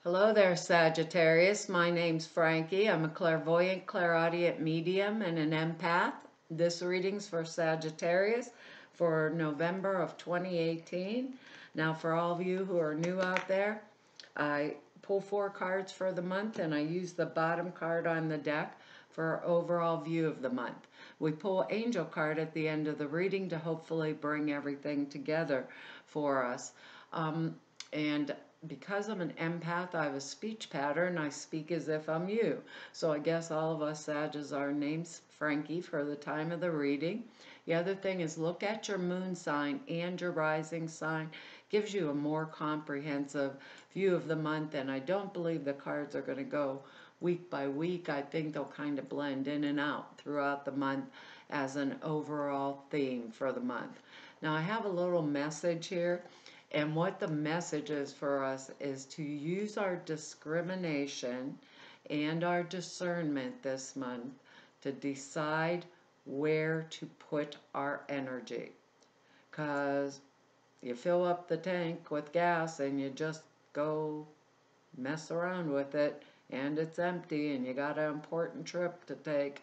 Hello there, Sagittarius. My name's Frankie. I'm a clairvoyant, clairaudient medium, and an empath. This reading's for Sagittarius for November of 2018. Now, for all of you who are new out there, I pull 4 cards for the month, and I use the bottom card on the deck for our overall view of the month. We pull angel card at the end of the reading to hopefully bring everything together for us. And because I'm an empath, I have a speech pattern. I speak as if I'm you. So I guess all of us Sages, our name's Frankie for the time of the reading. The other thing is look at your moon sign and your rising sign. Gives you a more comprehensive view of the month, and I don't believe the cards are going to go week by week. I think they'll kind of blend in and out throughout the month as an overall theme for the month. Now I have a little message here. And what the message is for us is to use our discrimination and our discernment this month to decide where to put our energy. Because you fill up the tank with gas and you just go mess around with it and it's empty and you got an important trip to take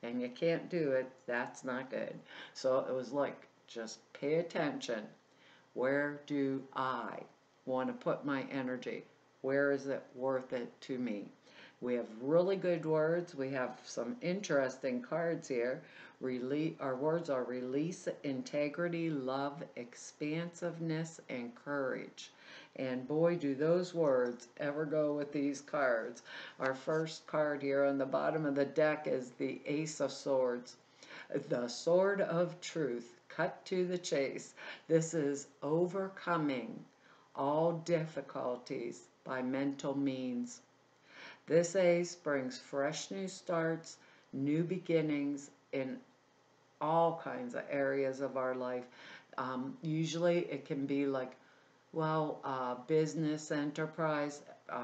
and you can't do it, that's not good. So it was like, just pay attention. Where do I want to put my energy? Where is it worth it to me? We have really good words. We have some interesting cards here. Our words are release, integrity, love, expansiveness, and courage. And boy, do those words ever go with these cards. Our first card here on the bottom of the deck is the Ace of Swords. The sword of truth, cut to the chase. This is overcoming all difficulties by mental means. This ace brings fresh new starts, new beginnings in all kinds of areas of our life. Usually it can be like, business enterprise,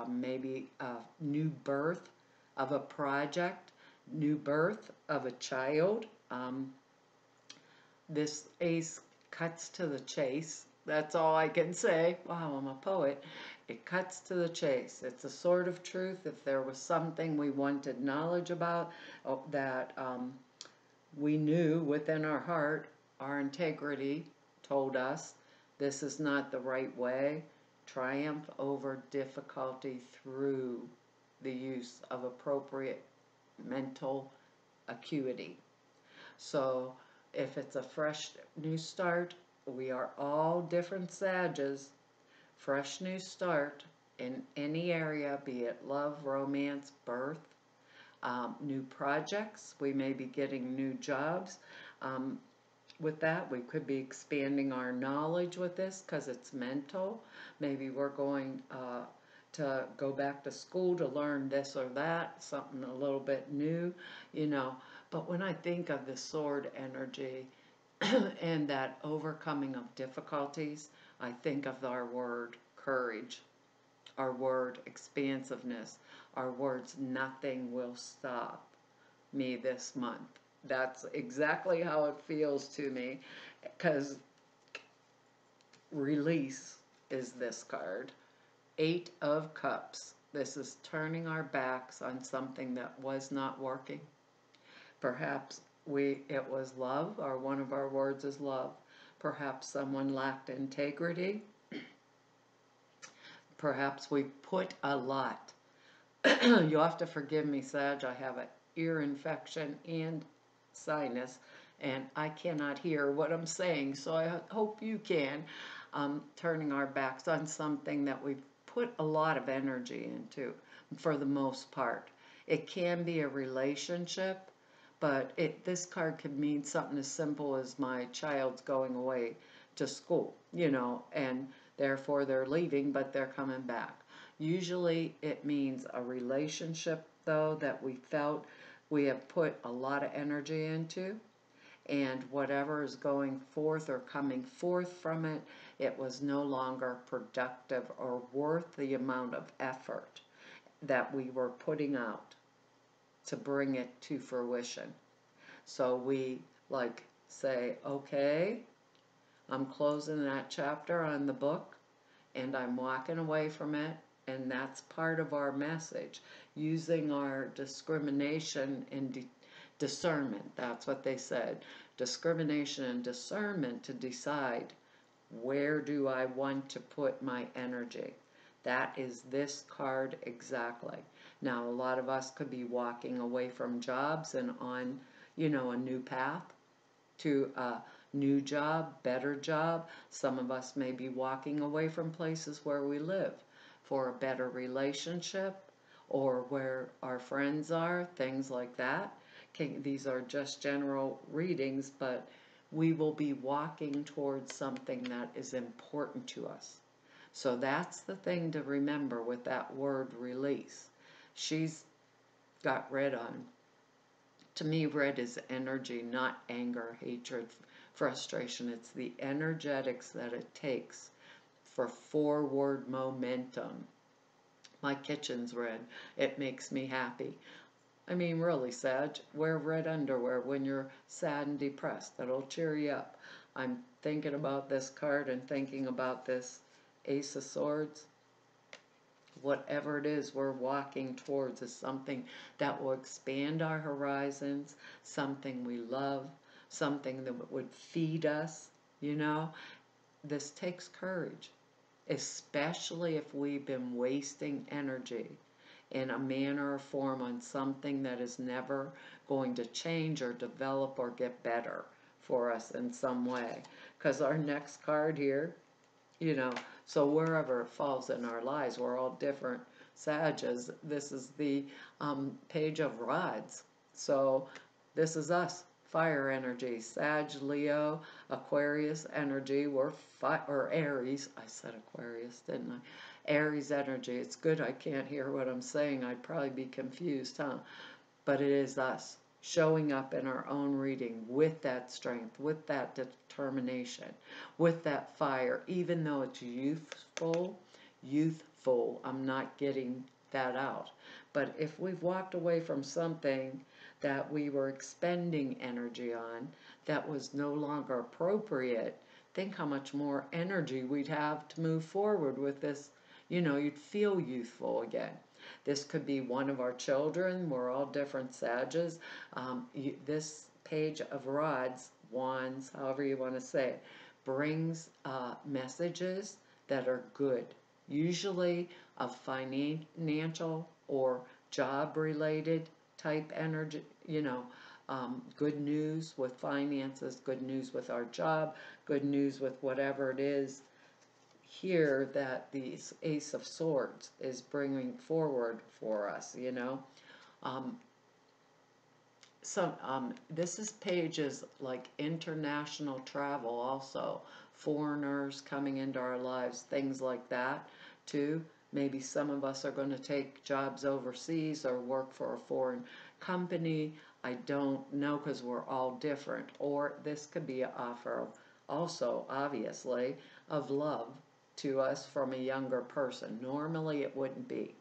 maybe a new birth of a project, new birth of a child. This ace cuts to the chase. That's all I can say. Wow, I'm a poet. It cuts to the chase. It's a sword of truth. If there was something we wanted knowledge about, that we knew within our heart, our integrity told us this is not the right way, triumph over difficulty through the use of appropriate mental acuity. So if it's a fresh new start, we are all different Sages. Fresh new start in any area, be it love, romance, birth, new projects. We may be getting new jobs. With that, we could be expanding our knowledge with this because it's mental. Maybe we're going to go back to school to learn this or that, something a little bit new, you know. But when I think of the sword energy and that overcoming of difficulties, I think of our word courage, our word expansiveness, our words nothing will stop me this month. That's exactly how it feels to me, because release is this card. 8 of Cups. This is turning our backs on something that was not working. Perhaps it was love, or one of our words is love. Perhaps someone lacked integrity. Perhaps we put a lot. You'll have to forgive me, Sag. I have an ear infection and sinus, and I cannot hear what I'm saying, so I hope you can. Turning our backs on something that we've put a lot of energy into, for the most part. It can be a relationship, but this card could mean something as simple as my child's going away to school, you know, and therefore they're leaving, but they're coming back. Usually it means a relationship, though, that we felt we have put a lot of energy into, and whatever is going forth or coming forth from it, it was no longer productive or worth the amount of effort that we were putting out to bring it to fruition. So we say, okay, I'm closing that chapter on the book and I'm walking away from it And that's part of our message, using our discrimination and discernment. That's what they said. Discrimination and discernment to decide, where do I want to put my energy? That is this card exactly. Now, a lot of us could be walking away from jobs and on, a new path to a new job, better job. Some of us may be walking away from places where we live for a better relationship or where our friends are, things like that. Okay, these are just general readings, but we will be walking towards something that is important to us. So that's the thing to remember with that word release. She's got red on. To me, red is energy, not anger, hatred, frustration. It's the energetics that it takes for forward momentum. My kitchen's red. It makes me happy. I mean, really, Sag, wear red underwear when you're sad and depressed. That'll cheer you up. I'm thinking about this card and thinking about this Ace of Swords. Whatever it is we're walking towards is something that will expand our horizons, something we love, something that would feed us, This takes courage, especially if we've been wasting energy in a manner or form on something that is never going to change or develop or get better for us in some way. Because our next card here, so wherever it falls in our lives, we're all different Sages. This is the Page of Rods. So this is us, fire energy, Sag, Leo, Aquarius energy. We're or Aries. I said Aquarius, didn't I? Aries energy. It's good I can't hear what I'm saying. I'd probably be confused, huh? But it is us showing up in our own reading with that strength, with that determination, with that fire, even though it's youthful, I'm not getting that out. But if we've walked away from something that we were expending energy on that was no longer appropriate, think how much more energy we'd have to move forward with this. You'd feel youthful again. This could be one of our children. We're all different Sages. This Page of Rods, Wands, however you want to say it, brings messages that are good, usually of financial or job-related type energy, good news with finances, good news with our job, good news with whatever it is here that the Ace of Swords is bringing forward for us, this is pages like international travel also, foreigners coming into our lives, things like that too. Maybe some of us are going to take jobs overseas or work for a foreign company. I don't know, because we're all different. Or this could be an offer of also, obviously, of love to us from a younger person. Normally it wouldn't be.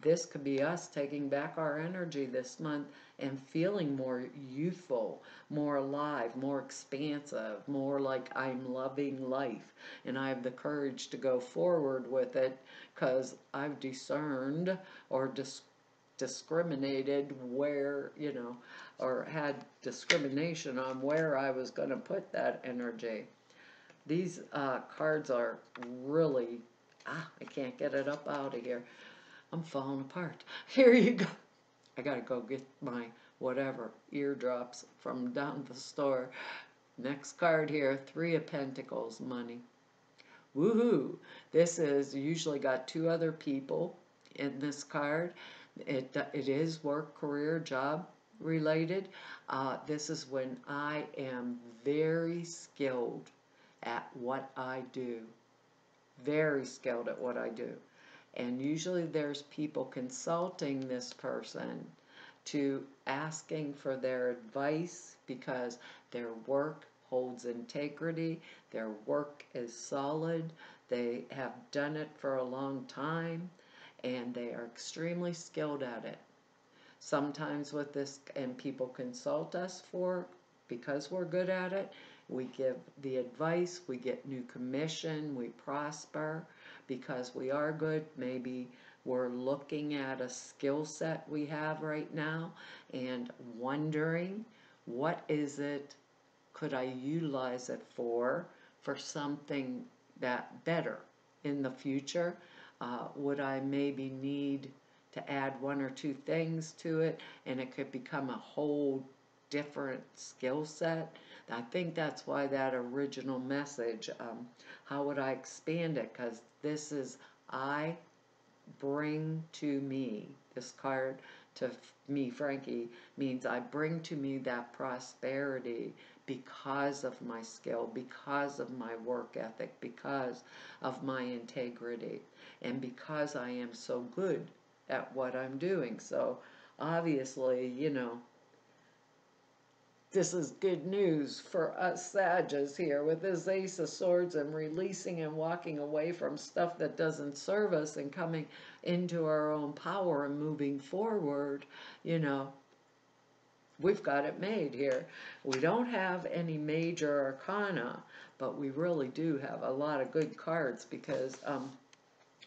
This could be us taking back our energy this month and feeling more youthful, more alive, more expansive, more like I'm loving life and I have the courage to go forward with it because I've discerned or discriminated where, or had discrimination on where I was going to put that energy. These cards are really, I can't get it up out of here. I'm falling apart. Here you go. I gotta go get my whatever, eardrops from down the store. Next card here, Three of Pentacles, money. Woohoo! This is usually got two other people in this card. It is work, career, job related. This is when I am very skilled at what I do. Very skilled at what I do. And usually there's people consulting this person to asking for their advice because their work holds integrity, their work is solid, they have done it for a long time, and they are extremely skilled at it. Sometimes with this, and people consult us because we're good at it, we give the advice, we get new commission, we prosper because we are good. Maybe we're looking at a skill set we have right now and wondering, what is it, could I utilize it for something that better in the future? Would I maybe need to add one or two things to it and it could become a whole different skill set? I think that's why that original message, how would I expand it? Because this is, I bring to me, this card to me, Frankie, means I bring to me that prosperity because of my skill, because of my work ethic, because of my integrity, and because I am so good at what I'm doing. So obviously, you know, this is good news for us Sages here with this Ace of Swords, and releasing and walking away from stuff that doesn't serve us and coming into our own power and moving forward. You know, we've got it made here. We don't have any major arcana, but we really do have a lot of good cards because,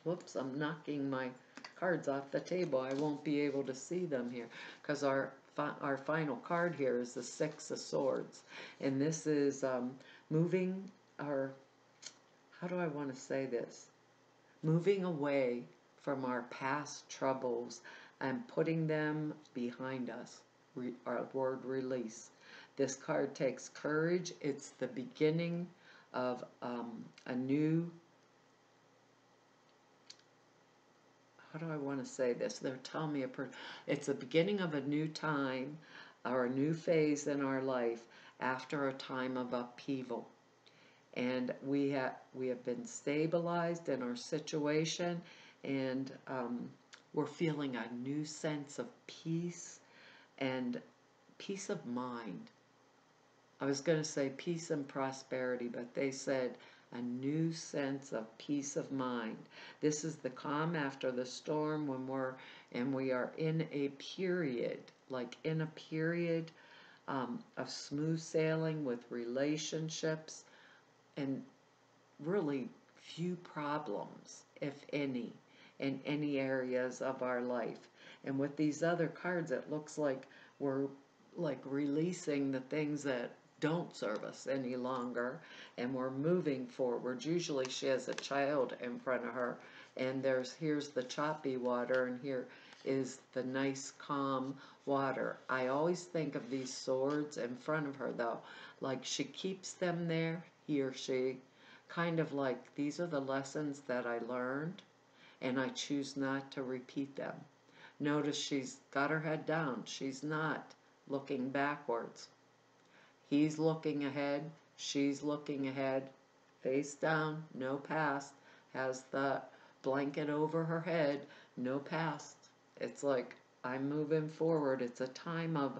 whoops, I'm knocking my cards off the table. I won't be able to see them here because our final card here is the Six of Swords, and this is moving, or how do I want to say this? Moving away from our past troubles and putting them behind us. Our word release. This card takes courage. It's the beginning of a new, how do I want to say this? They're telling me it's the beginning of a new time or a new phase in our life after a time of upheaval. And we have been stabilized in our situation, and we're feeling a new sense of peace and peace of mind. I was going to say peace and prosperity, but they said a new sense of peace of mind. This is the calm after the storm when we are in a period, like in a period of smooth sailing with relationships and really few problems, if any, in any areas of our life. And with these other cards, it looks like we're like releasing the things that don't serve us any longer, and we're moving forward. Usually she has a child in front of her, and here's the choppy water, and here is the nice calm water. I always think of these swords in front of her though, like she keeps them there, he or she, kind of like, these are the lessons that I learned and I choose not to repeat them. Notice she's got her head down. She's not looking backwards. He's looking ahead. She's looking ahead. Face down, no past. Has the blanket over her head, no past. It's like, I'm moving forward. It's a time of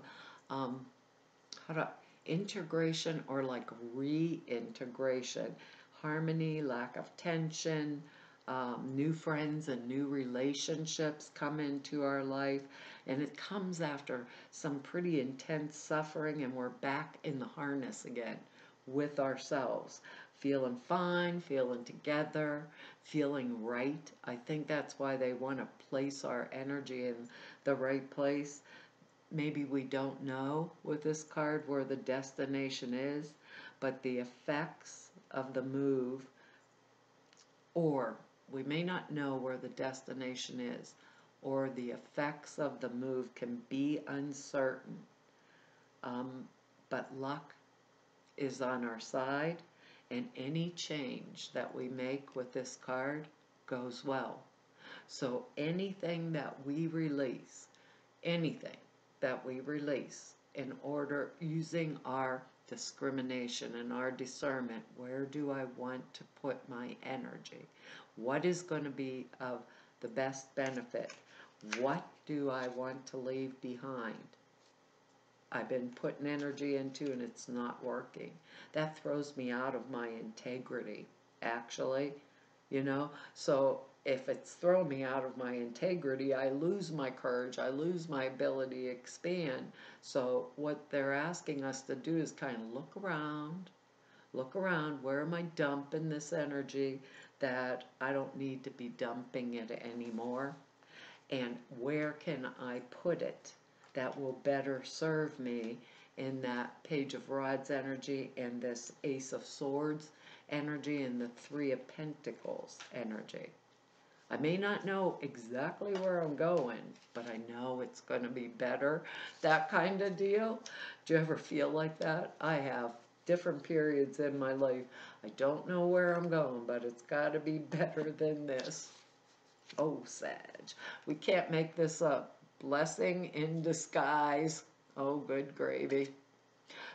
integration, or like reintegration, harmony, lack of tension, new friends and new relationships come into our life, and it comes after some pretty intense suffering, and we're back in the harness again with ourselves, feeling fine, feeling together, feeling right. I think that's why they want to place our energy in the right place. Maybe we don't know with this card where the destination is, but the effects of the move, or we may not know where the destination is, or the effects of the move can be uncertain. But luck is on our side, and any change that we make with this card goes well. So anything that we release, anything that we release in order, using our discrimination and our discernment, where do I want to put my energy? What is going to be of the best benefit? What do I want to leave behind? I've been putting energy into and it's not working. That throws me out of my integrity, actually, you know? So if it's thrown me out of my integrity, I lose my courage, I lose my ability to expand. So what they're asking us to do is kind of look around, where am I dumping this energy that I don't need to be dumping it anymore. And where can I put it that will better serve me in that Page of Rods energy and this Ace of Swords energy and the Three of Pentacles energy. I may not know exactly where I'm going, but I know it's going to be better, that kind of deal. Do you ever feel like that? I have different periods in my life. I don't know where I'm going, but it's got to be better than this. Oh, Sag, we can't make this up. Blessing in disguise. Oh, good gravy.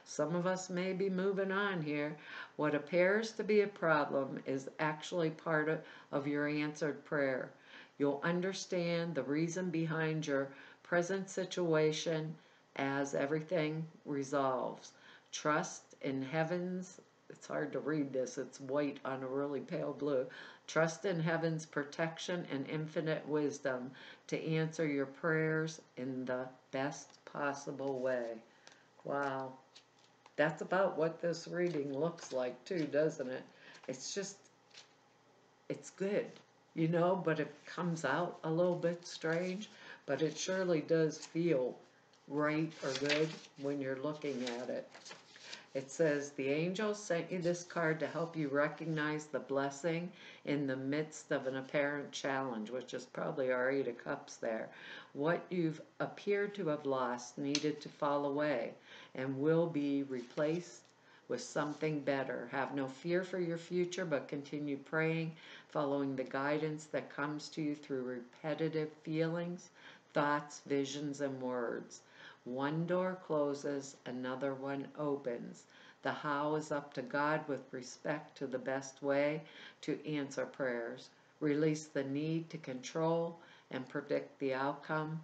Some of us may be moving on here. What appears to be a problem is actually part of your answered prayer. You'll understand the reason behind your present situation as everything resolves. Trust in heaven's, it's hard to read this, it's white on a really pale blue. Trust in heaven's protection and infinite wisdom to answer your prayers in the best possible way. Wow. That's about what this reading looks like too, doesn't it? It's just, it's good, you know, but it comes out a little bit strange, but it surely does feel right or good when you're looking at it. It says, the angel sent you this card to help you recognize the blessing in the midst of an apparent challenge, which is probably our Eight of Cups there. What you've appeared to have lost needed to fall away and will be replaced with something better. Have no fear for your future, but continue praying, following the guidance that comes to you through repetitive feelings, thoughts, visions, and words. One door closes, another one opens. The how is up to God with respect to the best way to answer prayers. Release the need to control and predict the outcome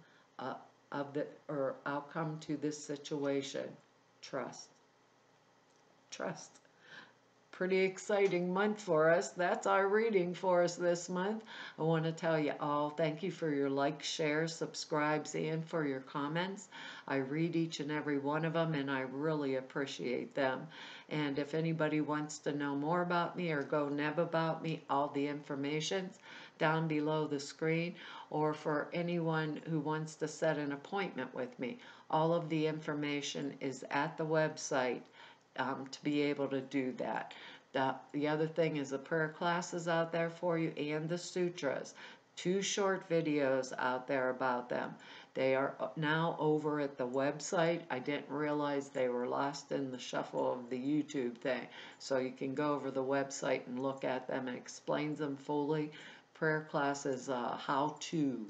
outcome to this situation. Trust. Trust. Pretty exciting month for us. That's our reading for us this month. I want to tell you all, thank you for your likes, shares, subscribes, and for your comments. I read each and every one of them, and I really appreciate them. And if anybody wants to know more about me or go neb about me, all the information's down below the screen. Or for anyone who wants to set an appointment with me, all of the information is at the website. To be able to do that. The other thing is the prayer classes out there for you and the sutras. 2 short videos out there about them. They are now over at the website. I didn't realize they were lost in the shuffle of the YouTube thing. So you can go over the website and look at them. It explains them fully. Prayer classes, how-to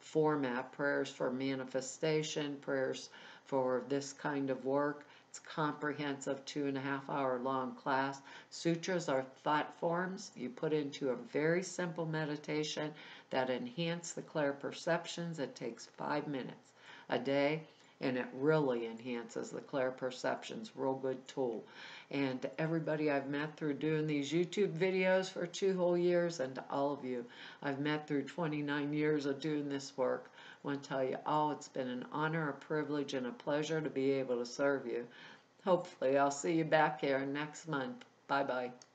format, prayers for manifestation, prayers for this kind of work. It's comprehensive 2.5-hour long class. Sutras are thought forms you put into a very simple meditation that enhance the clear perceptions. It takes 5 minutes a day, and it really enhances the clear perceptions. Real good tool. And to everybody I've met through doing these YouTube videos for 2 whole years, and to all of you I've met through 29 years of doing this work, I want to tell you all it's been an honor, a privilege, and a pleasure to be able to serve you. Hopefully I'll see you back here next month. Bye-bye.